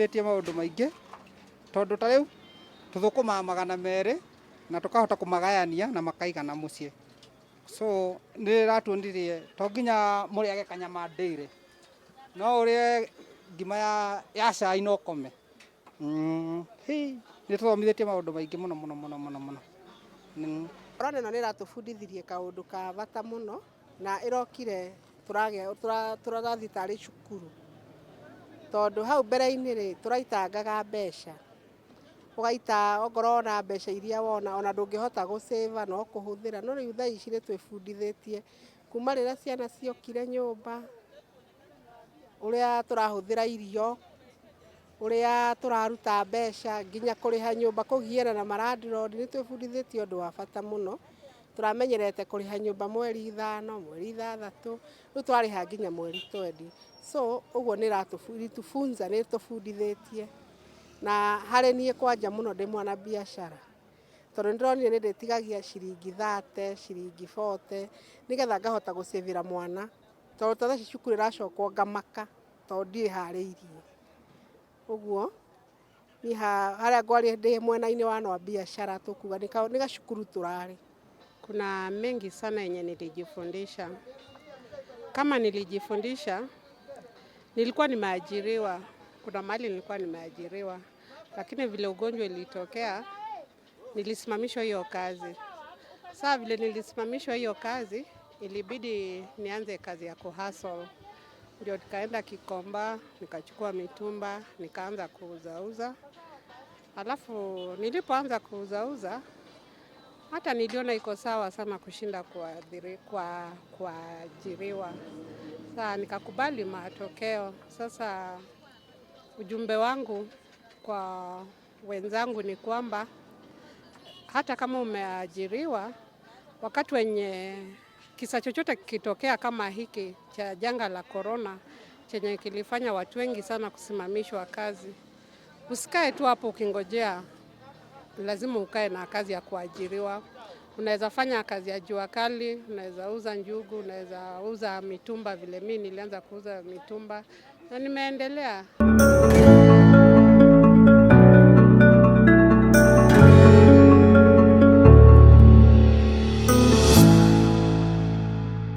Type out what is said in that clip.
tũthomithĩtie maũndũ maingĩ tondũ ta rĩu tũthũkũma 200 na tũkahota kũmagayania na makaigana mũciĩ. So nĩ ratuonirie to nginya mũrĩage kanyama ndĩire, no ũrĩe ngima ya cai no kome. Nĩ tũthomithĩtie maũndũ maingĩ mũno. Korona ĩno nĩ ĩratũbundithirie kaũndũ ka bata mũno na ĩrokire tũrathiĩ tarĩ cukuru, tondũ hau mbere-inĩ tũraitangaga mbeca, ũgaita okorwo na mbeca iria wona ona ndũngĩhota gũcĩba no kũhũthĩra, no rĩu thaa ici nĩ twĩbundithĩtie kuma rĩrĩa ciana ciokire nyũmba, ũrĩa tũrahũthĩra irio, ũrĩa tũraruta mbeca nginya kũrĩha nyũmba, kũgiana na marandirodi. Nĩ twĩbundithĩtie ũndũ wa bata mũno, tũramenyerete kũrĩha nyũmba mweri 5, mweri 6, rĩu twarĩha nginya mweri 20. So ũguo nĩ ĩratũbundithĩtie na harĩ niĩ kwanja mũno ndĩ mwana biacara, tondũ nĩ ndĩronire nĩ ndĩtigagia ciringi 30, ciringi 40 nĩgetha ngahota gũcĩbĩra mwana, tondũ ta thaa ici cukuru ĩracokwo ngamaka tondũ ndirĩ harĩirie. Ũguo niĩ harĩa ngwarĩ ndĩ mwena-inĩ wa biashara tũkuga nĩ gacukuru tũrarĩ. Kuna mengi sana yenye nilijifundisha. Kama nilijifundisha, nilikuwa nimeajiriwa. Kuna mahali nilikuwa nimeajiriwa. Lakini vile ugonjwa ilitokea, nilisimamishwa hiyo kazi. Sasa vile nilisimamishwa hiyo kazi, ilibidi nianze kazi ya kuhustle. Ndio nikaenda Gikomba, nikachukua mitumba, nikaanza kuuza. Alafu nilipoanza kuuza, hata niliona iko sawa sana kushinda kuajiriwa. Sasa nikakubali matokeo. Sasa ujumbe wangu kwa wenzangu ni kwamba hata kama umeajiriwa, wakati wenye kisa chochote kitokea kama hiki cha janga la corona chenye kilifanya watu wengi sana kusimamishwa kazi, usikae tu hapo ukingojea. Lazima ukae na kazi ya kuajiriwa. Unaweza fanya kazi ya jua kali, unaweza uza njugu, unaweza uza mitumba vile mimi nilianza kuuza mitumba na nimeendelea.